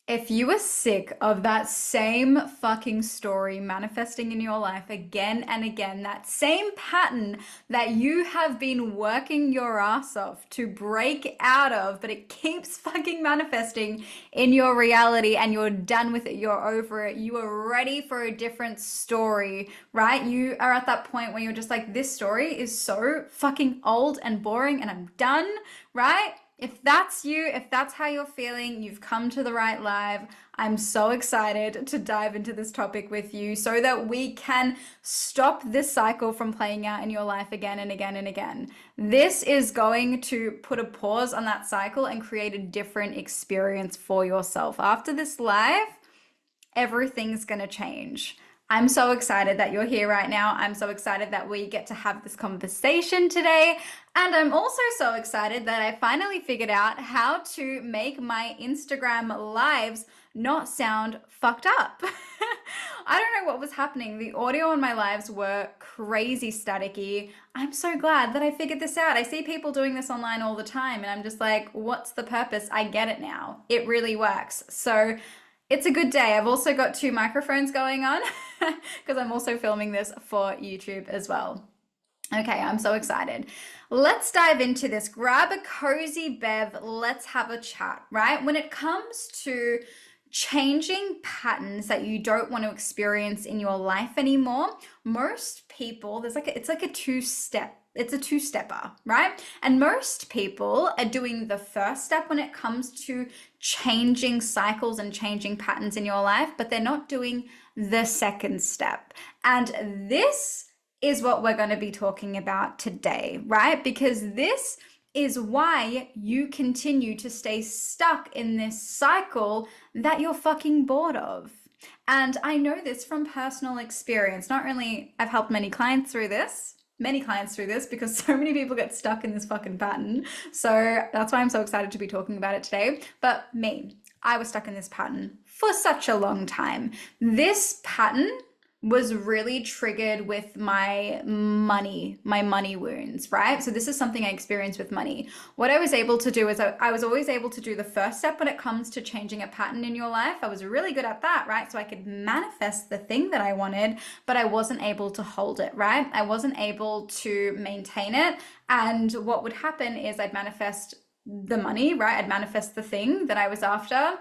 If you are sick of that same fucking story manifesting in your life again and again, that same pattern that you have been working your ass off to break out of, but it keeps fucking manifesting in your reality and you're done with it, you're over it, you are ready for a different story, right? You are at that point where you're just like, this story is so fucking old and boring and I'm done, right? If that's you, if that's how you're feeling, you've come to the right live. I'm so excited to dive into this topic with you so that we can stop this cycle from playing out in your life again and again and again. This is going to put a pause on that cycle and create a different experience for yourself. After this live, everything's going to change. I'm so excited that you're here right now. I'm so excited that we get to have this conversation today. And I'm also so excited that I finally figured out how to make my Instagram lives not sound fucked up. I don't know what was happening. The audio on my lives were crazy staticky. I'm so glad that I figured this out. I see people doing this online all the time, and I'm just like, what's the purpose? I get it now. It really works. So it's a good day. I've also got two microphones going on because I'm also filming this for YouTube as well. Okay, I'm so excited. Let's dive into this. Grab a cozy bev. Let's have a chat, right? When it comes to changing patterns that you don't want to experience in your life anymore, most people, it's like a two-stepper, right? And most people are doing the first step when it comes to changing cycles and changing patterns in your life, but they're not doing the second step. And this is what we're going to be talking about today, right? Because this is why you continue to stay stuck in this cycle that you're fucking bored of. And I know this from personal experience. Not only I've helped many clients through this because so many people get stuck in this fucking pattern. So that's why I'm so excited to be talking about it today. But I was stuck in this pattern for such a long time. This pattern was really triggered with my money wounds, right? So this is something I experienced with money. What I was able to do is I was always able to do the first step when it comes to changing a pattern in your life. I was really good at that, right? So I could manifest the thing that I wanted, but I wasn't able to hold it, right? I wasn't able to maintain it. And what would happen is I'd manifest the money, right? I'd manifest the thing that I was after.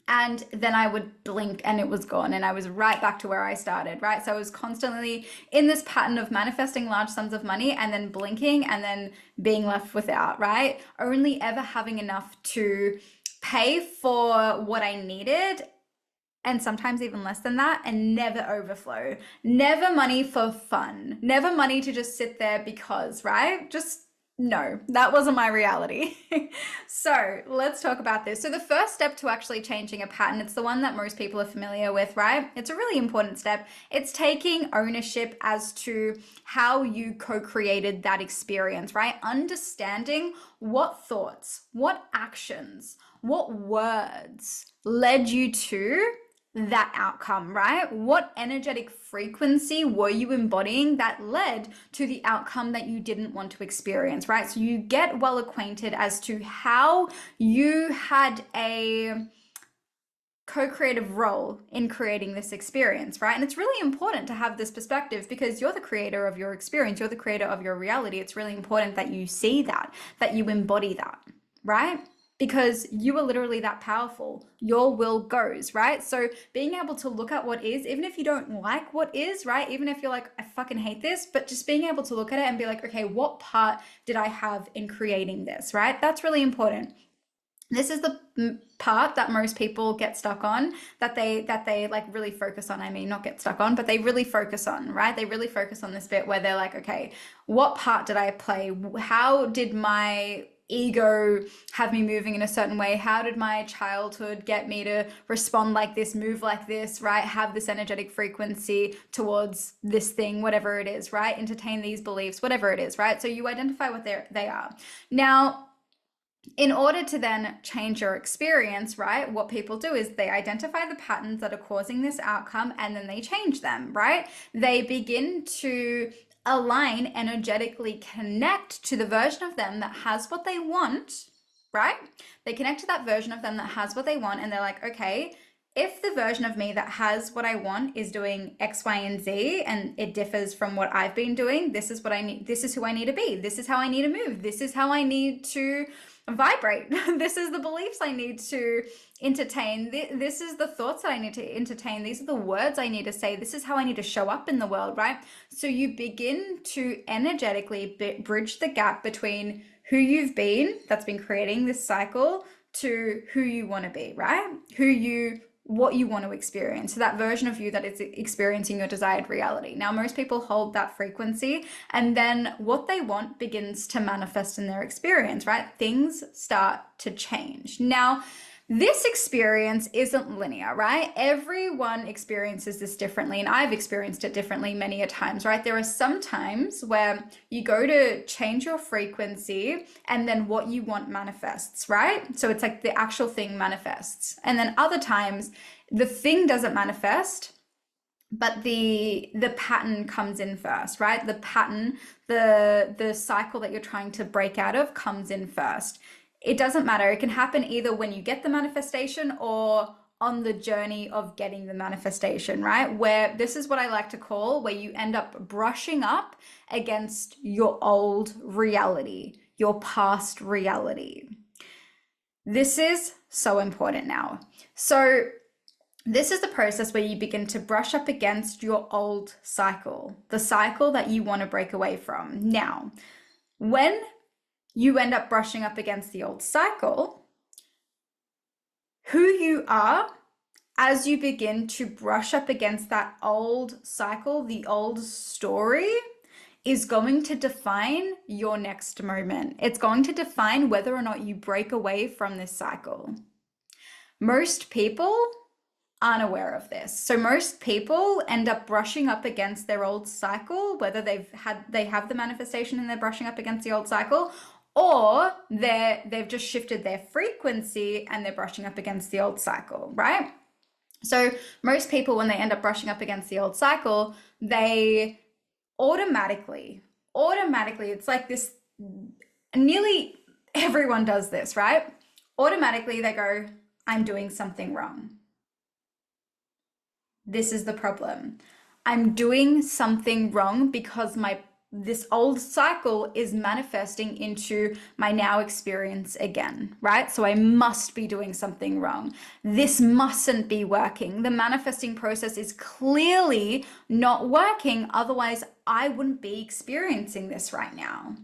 And then I would blink and it was gone and I was right back to where I started, right? So I was constantly in this pattern of manifesting large sums of money and then blinking and then being left without, right? Only ever having enough to pay for what I needed and sometimes even less than that, and never overflow. Never money for fun. Never money to just sit there because, right? Just no, that wasn't my reality. So let's talk about this. So the first step to actually changing a pattern, it's the one that most people are familiar with, right? It's a really important step. It's taking ownership as to how you co-created that experience, right? Understanding what thoughts, what actions, what words led you to that outcome, right? What energetic frequency were you embodying that led to the outcome that you didn't want to experience, right? So you get well acquainted as to how you had a co-creative role in creating this experience, right? And it's really important to have this perspective because you're the creator of your experience, you're the creator of your reality. It's really important that you see that you embody that, right? Because you are literally that powerful. Your will goes, right? So being able to look at what is, even if you don't like what is, right? Even if you're like, I fucking hate this, but just being able to look at it and be like, okay, what part did I have in creating this, right? That's really important. This is the part that most people get stuck on, that they like really focus on. I mean, not get stuck on, but they really focus on, right? They really focus on this bit where they're like, okay, what part did I play? How did my ego have me moving in a certain way? How did my childhood get me to respond like this, move like this, right? Have this energetic frequency towards this thing, whatever it is, right? Entertain these beliefs, whatever it is, right? So you identify what they are. Now, in order to then change your experience, right, what people do is they identify the patterns that are causing this outcome and then they change them, right? They begin to align, energetically connect to the version of them that has what they want right? They connect to that version of them that has what they want, and they're like, okay, if the version of me that has what I want is doing X, Y, and Z, and it differs from what I've been doing, this is what I need. This is who I need to be. This is how I need to move. This is how I need to vibrate. This is the beliefs I need to entertain. This is the thoughts that I need to entertain. These are the words I need to say. This is how I need to show up in the world, right? So you begin to energetically bridge the gap between who you've been, that's been creating this cycle, to who you want to be, right? What you want to experience. So that version of you that is experiencing your desired reality. Now, most people hold that frequency, and then what they want begins to manifest in their experience, right? Things start to change. Now, this experience isn't linear, right? Everyone experiences this differently, and I've experienced it differently many a times, right? There are some times where you go to change your frequency and then what you want manifests, right? So it's like the actual thing manifests. And then other times the thing doesn't manifest, but the pattern comes in first, right? The pattern, the cycle that you're trying to break out of comes in first. It doesn't matter. It can happen either when you get the manifestation or on the journey of getting the manifestation, right? Where this is what I like to call where you end up brushing up against your old reality, your past reality. This is so important now. So this is the process where you begin to brush up against your old cycle, the cycle that you want to break away from. Now, when you end up brushing up against the old cycle, who you are as you begin to brush up against that old cycle, the old story, is going to define your next moment. It's going to define whether or not you break away from this cycle. Most people aren't aware of this. So most people end up brushing up against their old cycle, whether they have the manifestation and they're brushing up against the old cycle, or they've just shifted their frequency and they're brushing up against the old cycle, right? So most people, when they end up brushing up against the old cycle, they automatically, it's like this, nearly everyone does this, right? Automatically they go, I'm doing something wrong. This is the problem. I'm doing something wrong because this old cycle is manifesting into my now experience again, right? So I must be doing something wrong. This mustn't be working. The manifesting process is clearly not working. Otherwise, I wouldn't be experiencing this right now.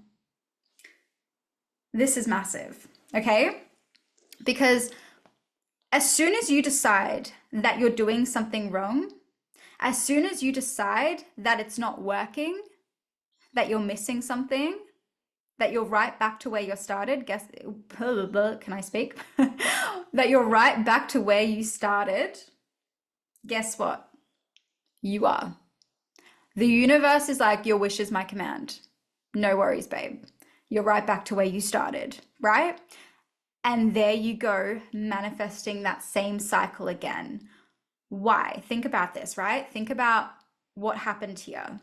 This is massive, okay? Because as soon as you decide that you're doing something wrong, as soon as you decide that it's not working, that you're missing something, that you're right back to where you started, can I speak? That you're right back to where you started, guess what? You are. The universe is like, your wish is my command. No worries, babe. You're right back to where you started, right? And there you go, manifesting that same cycle again. Why? Think about this, right? Think about what happened here.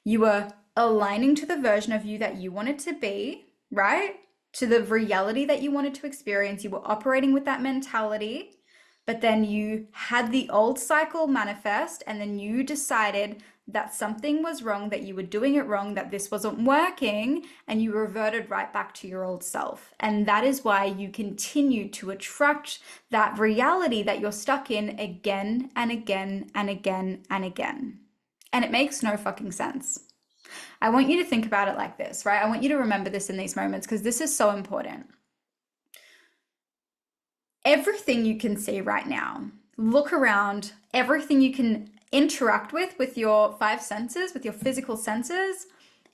You were aligning to the version of you that you wanted to be, right? To the reality that you wanted to experience. You were operating with that mentality, but then you had the old cycle manifest, and then you decided that something was wrong, that you were doing it wrong, that this wasn't working, and you reverted right back to your old self. And that is why you continue to attract that reality that you're stuck in again and again and again and again. And it makes no fucking sense. I want you to think about it like this, right? I want you to remember this in these moments because this is so important. Everything you can see right now, look around, everything you can interact with your five senses, with your physical senses,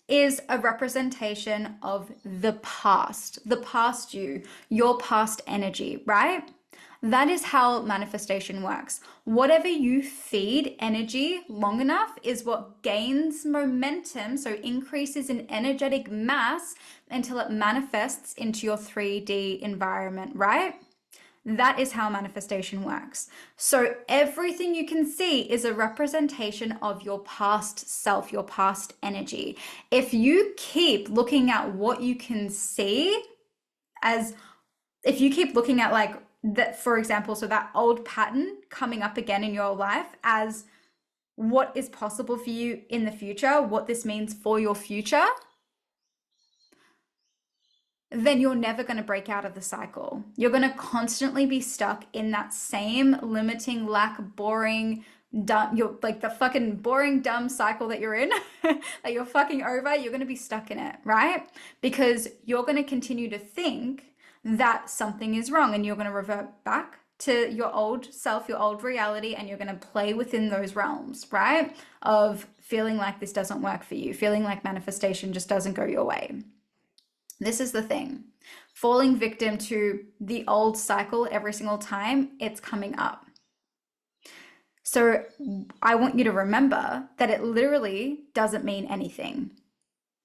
is a representation of the past you, your past energy, right? That is how manifestation works. Whatever you feed energy long enough is what gains momentum, so increases in energetic mass until it manifests into your 3D environment, right? That is how manifestation works. So everything you can see is a representation of your past self, your past energy. If you keep looking at what you can see as if you keep looking at like that, for example, so that old pattern coming up again in your life as what is possible for you in the future, what this means for your future, then you're never going to break out of the cycle. You're going to constantly be stuck in that same limiting, lack, boring, dumb, you're like the fucking boring, dumb cycle that you're in, that you're fucking over. You're going to be stuck in it, right? Because you're going to continue to think that something is wrong and you're going to revert back to your old self, your old reality, and you're going to play within those realms, right? Of feeling like this doesn't work for you, feeling like manifestation just doesn't go your way. This is the thing. Falling victim to the old cycle every single time it's coming up. So I want you to remember that it literally doesn't mean anything.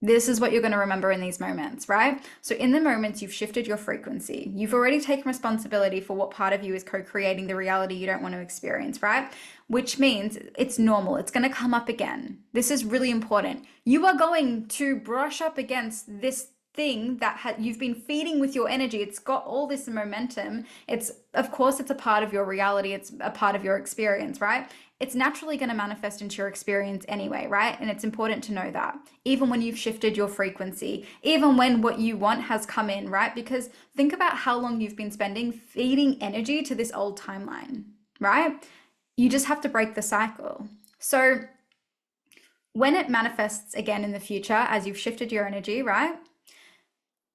This is what you're going to remember in these moments, right? So in the moments you've shifted your frequency, you've already taken responsibility for what part of you is co-creating the reality you don't want to experience, right? Which means it's normal. It's going to come up again. This is really important. You are going to brush up against this thing that you've been feeding with your energy. It's got all this momentum. It's, of course, it's a part of your reality. It's a part of your experience, right? It's naturally going to manifest into your experience anyway, right? And it's important to know that, even when you've shifted your frequency, even when what you want has come in, right? Because think about how long you've been spending feeding energy to this old timeline, right? You just have to break the cycle. So when it manifests again in the future, as you've shifted your energy, right?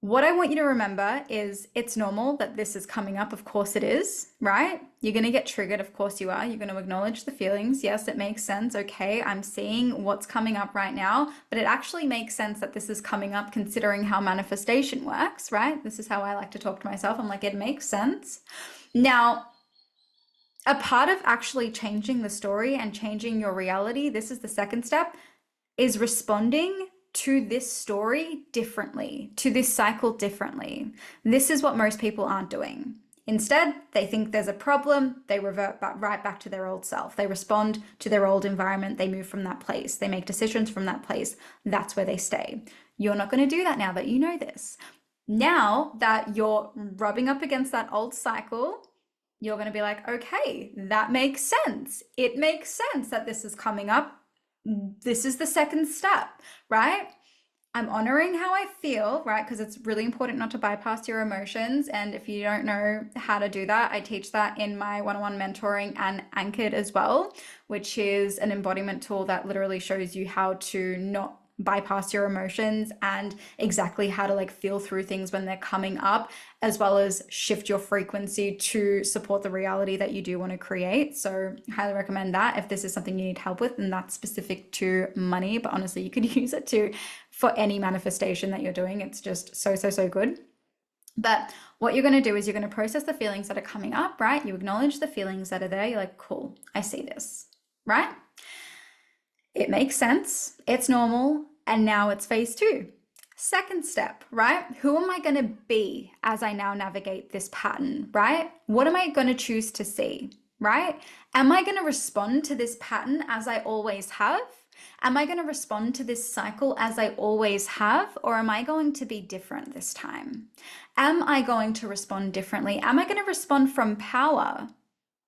What I want you to remember is it's normal that this is coming up. Of course it is, right? You're going to get triggered. Of course you are. You're going to acknowledge the feelings. Yes, it makes sense. Okay, I'm seeing what's coming up right now, but it actually makes sense that this is coming up considering how manifestation works, right? This is how I like to talk to myself. I'm like, it makes sense. Now, a part of actually changing the story and changing your reality, this is the second step, is responding to this story differently, to this cycle differently. This is what most people aren't doing. Instead, they think there's a problem, they revert right back to their old self. They respond to their old environment, they move from that place, they make decisions from that place. That's where they stay. You're not going to do that now that you know this. Now that you're rubbing up against that old cycle, you're going to be like, okay, that makes sense. It makes sense that this is coming up. This is the second step, right? I'm honoring how I feel, right? Because it's really important not to bypass your emotions. And if you don't know how to do that, I teach that in my one-on-one mentoring and Anchored as well, which is an embodiment tool that literally shows you how to not bypass your emotions and exactly how to like feel through things when they're coming up, as well as shift your frequency to support the reality that you do want to create. So highly recommend that. If this is something you need help with, and that's specific to money, but honestly you could use it too for any manifestation that you're doing. It's just so good. But what you're going to do is you're going to process the feelings that are coming up, right? You acknowledge the feelings that are there. You're like, cool, I see this, right? It makes sense. It's normal. And now it's phase 2. Second step, right? Who am I going to be as I now navigate this pattern, right? What am I going to choose to see, right? Am I going to respond to this pattern as I always have? Am I going to respond to this cycle as I always have? Or am I going to be different this time? Am I going to respond differently? Am I going to respond from power,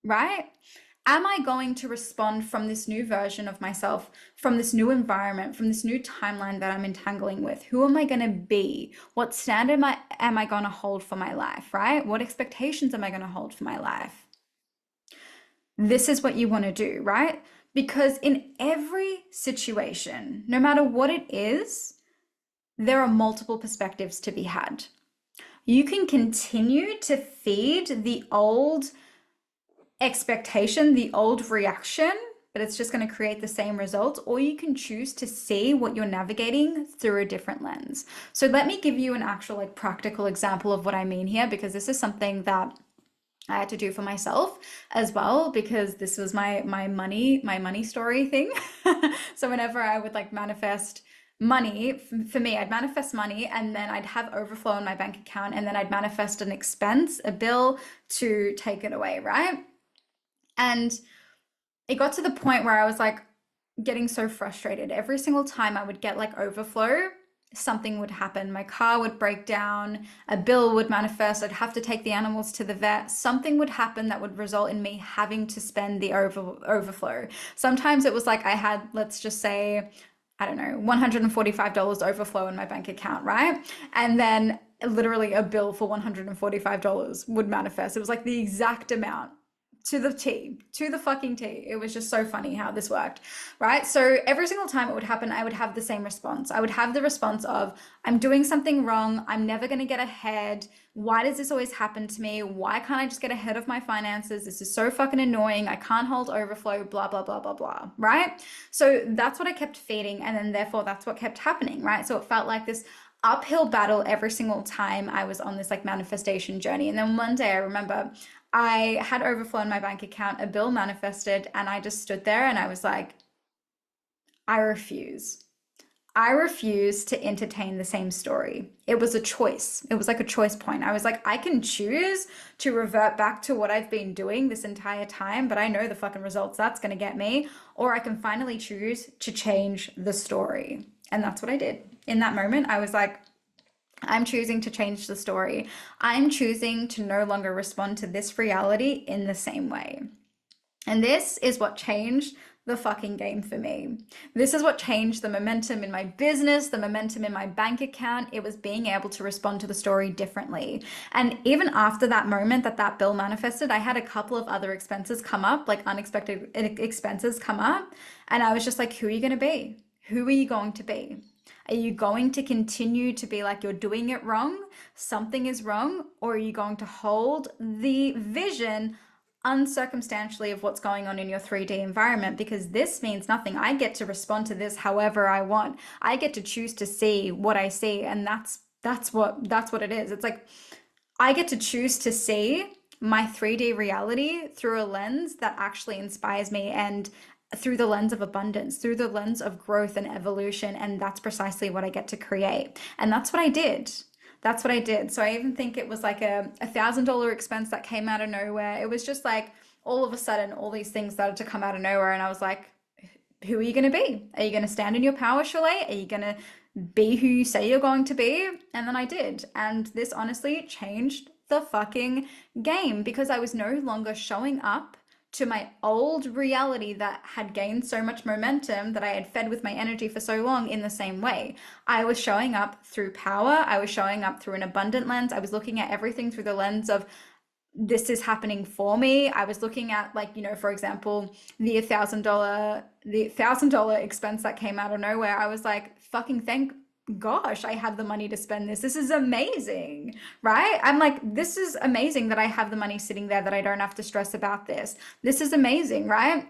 right? Am I going to respond from this new version of myself, from this new environment, from this new timeline that I'm entangling with? Who am I going to be? What standard am I going to hold for my life, right? What expectations am I going to hold for my life? This is what you want to do, right? Because in every situation, no matter what it is, there are multiple perspectives to be had. You can continue to feed the old expectation, the old reaction, but it's just going to create the same results, or you can choose to see what you're navigating through a different lens. So let me give you an actual like practical example of what I mean here, because this is something that I had to do for myself as well, because this was my money story thing. So whenever I would like manifest money, for me, I'd manifest money and then I'd have overflow in my bank account, and then I'd manifest an expense, a bill to take it away, right? And it got to the point where I was like getting so frustrated. Every single time I would get like overflow, something would happen. My car would break down, a bill would manifest, I'd have to take the animals to the vet. Something would happen that would result in me having to spend the overflow. Sometimes it was like I had, let's just say, I don't know, $145 overflow in my bank account, right? And then literally a bill for $145 would manifest. It was like the exact amount to the T, to the fucking T. It was just so funny how this worked, right? So every single time it would happen, I would have the same response. I would have the response of, I'm doing something wrong. I'm never going to get ahead. Why does this always happen to me? Why can't I just get ahead of my finances? This is so fucking annoying. I can't hold overflow, blah, blah, blah, blah, blah, right? So that's what I kept feeding. And then therefore that's what kept happening, right? So it felt like this uphill battle every single time I was on this like manifestation journey. And then one day I remember I had overflow in my bank account, a bill manifested, and I just stood there and I was like, I refuse. I refuse to entertain the same story. It was a choice. It was like a choice point. I was like, I can choose to revert back to what I've been doing this entire time, but I know the fucking results that's going to get me. Or I can finally choose to change the story. And that's what I did. In that moment, I was like, I'm choosing to change the story. I'm choosing to no longer respond to this reality in the same way. And this is what changed the fucking game for me. This is what changed the momentum in my business, the momentum in my bank account. It was being able to respond to the story differently. And even after that moment that bill manifested, I had a couple of other expenses come up, like unexpected expenses come up. And I was just like, who are you going to be? Who are you going to be? Are you going to continue to be like you're doing it wrong, something is wrong, or are you going to hold the vision uncircumstantially of what's going on in your 3D environment? Because this means nothing. I get to respond to this however I want. I get to choose to see what I see, and that's what it is. It's like I get to choose to see my 3D reality through a lens that actually inspires me, and through the lens of abundance, through the lens of growth and evolution. And that's precisely what I get to create. And that's what I did. That's what I did. So I even think it was like a $1,000 expense that came out of nowhere. It was just like all of a sudden, all these things started to come out of nowhere. And I was like, who are you going to be? Are you going to stand in your power, Chalet? Are you going to be who you say you're going to be? And then I did. And this honestly changed the fucking game, because I was no longer showing up to my old reality that had gained so much momentum, that I had fed with my energy for so long, in the same way. I was showing up through power. I was showing up through an abundant lens. I was looking at everything through the lens of, this is happening for me. I was looking at, like, for example, the $1,000 expense that came out of nowhere. I was like, fucking thank gosh, I have the money to spend this. This is amazing, right? I'm like, this is amazing that I have the money sitting there, that I don't have to stress about this. This is amazing, right?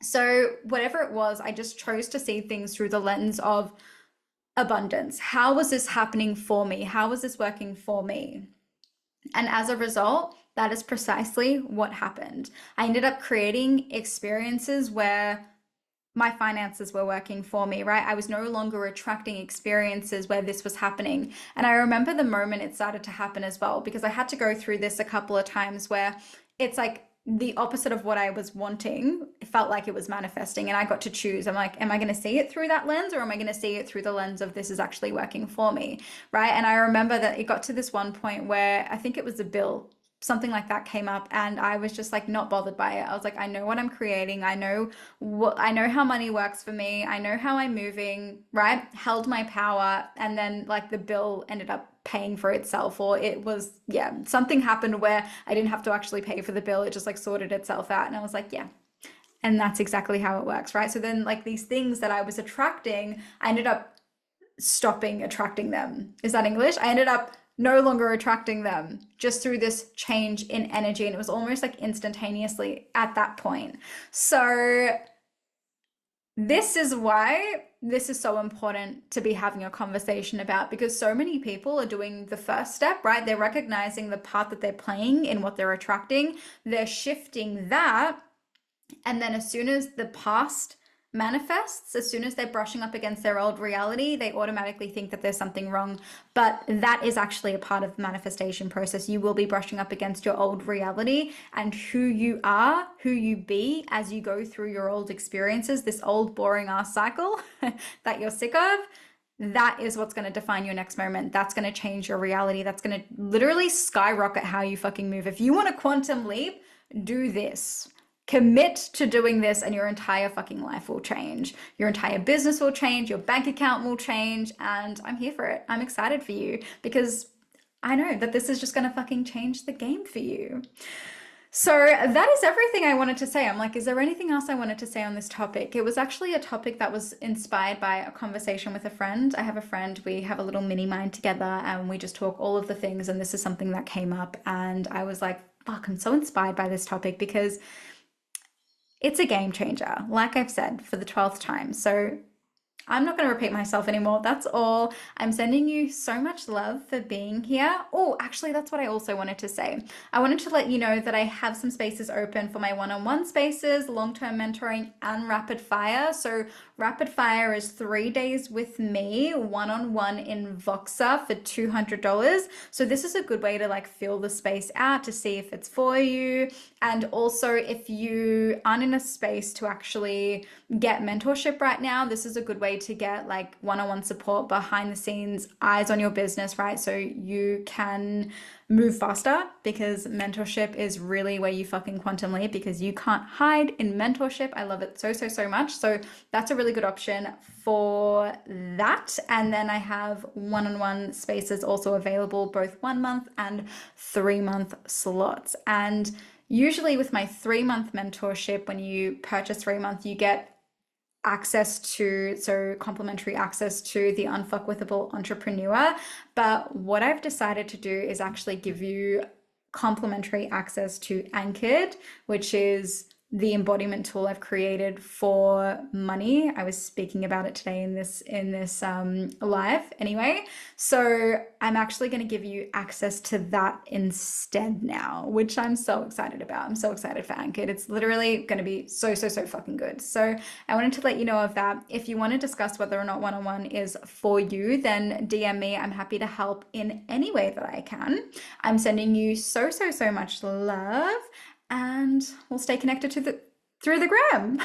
So whatever it was, I just chose to see things through the lens of abundance. How was this happening for me? How was this working for me? And as a result, that is precisely what happened. I ended up creating experiences where my finances were working for me, right? I was no longer attracting experiences where this was happening. And I remember the moment it started to happen as well, because I had to go through this a couple of times where it's like the opposite of what I was wanting. It felt like it was manifesting, and I got to choose. I'm like, am I going to see it through that lens, or am I going to see it through the lens of, this is actually working for me, right? And I remember that it got to this one point where I think it was a bill, something like that came up, and I was just like not bothered by it. I was like, I know what I'm creating. I know how money works for me. I know how I'm moving, right? Held my power. And then like the bill ended up paying for itself, or it was, yeah, something happened where I didn't have to actually pay for the bill. It just like sorted itself out. And I was like, yeah. And that's exactly how it works, right? So then like these things that I was attracting, I ended up stopping attracting them. Is that English? I ended up no longer attracting them, just through this change in energy. And it was almost like instantaneously at that point. So this is why this is so important to be having a conversation about, because so many people are doing the first step, right? They're recognizing the part that they're playing in what they're attracting. They're shifting that. And then as soon as the past manifests, as soon as they're brushing up against their old reality, they automatically think that there's something wrong. But that is actually a part of the manifestation process. You will be brushing up against your old reality, and who you are, who you be as you go through your old experiences, this old boring ass cycle that you're sick of. that is what's going to define your next moment. That's going to change your reality. That's going to literally skyrocket how you fucking move. If you want a quantum leap, do this. Commit to doing this, and your entire fucking life will change. Your entire business will change. Your bank account will change. And I'm here for it. I'm excited for you because I know that this is just going to fucking change the game for you. So that is everything I wanted to say. I'm like, is there anything else I wanted to say on this topic? It was actually a topic that was inspired by a conversation with a friend. I have a friend, we have a little mini mind together and we just talk all of the things. And this is something that came up. And I was like, fuck, I'm so inspired by this topic because it's a game changer, like I've said for the 12th time. So I'm not going to repeat myself anymore. That's all. I'm sending you so much love for being here. Oh, actually, that's what I also wanted to say. I wanted to let you know that I have some spaces open for my one-on-one spaces, long-term mentoring, and rapid fire. So rapid fire is 3 days with me, one-on-one in Voxer for $200. So this is a good way to like fill the space out to see if it's for you. And also if you aren't in a space to actually get mentorship right now, this is a good way to get like one-on-one support, behind the scenes, eyes on your business, right? So you can move faster, because mentorship is really where you fucking quantum leap, because you can't hide in mentorship. I love it so, so, so much. So that's a really good option for that. And then I have one-on-one spaces also available, both 1 month and 3 month slots. And usually with my 3 month mentorship, when you purchase 3 month, you get access to, so complimentary access to the Unfuckwithable Entrepreneur. But what I've decided to do is actually give you complimentary access to Anchored, which is the embodiment tool I've created for money. I was speaking about it today in this live anyway. So I'm actually going to give you access to that instead now, which I'm so excited about. I'm so excited for Anchored. It's literally going to be so, so, so fucking good. So I wanted to let you know of that. If you want to discuss whether or not one-on-one is for you, then DM me. I'm happy to help in any way that I can. I'm sending you so, so, so much love, and we'll stay connected through the gram.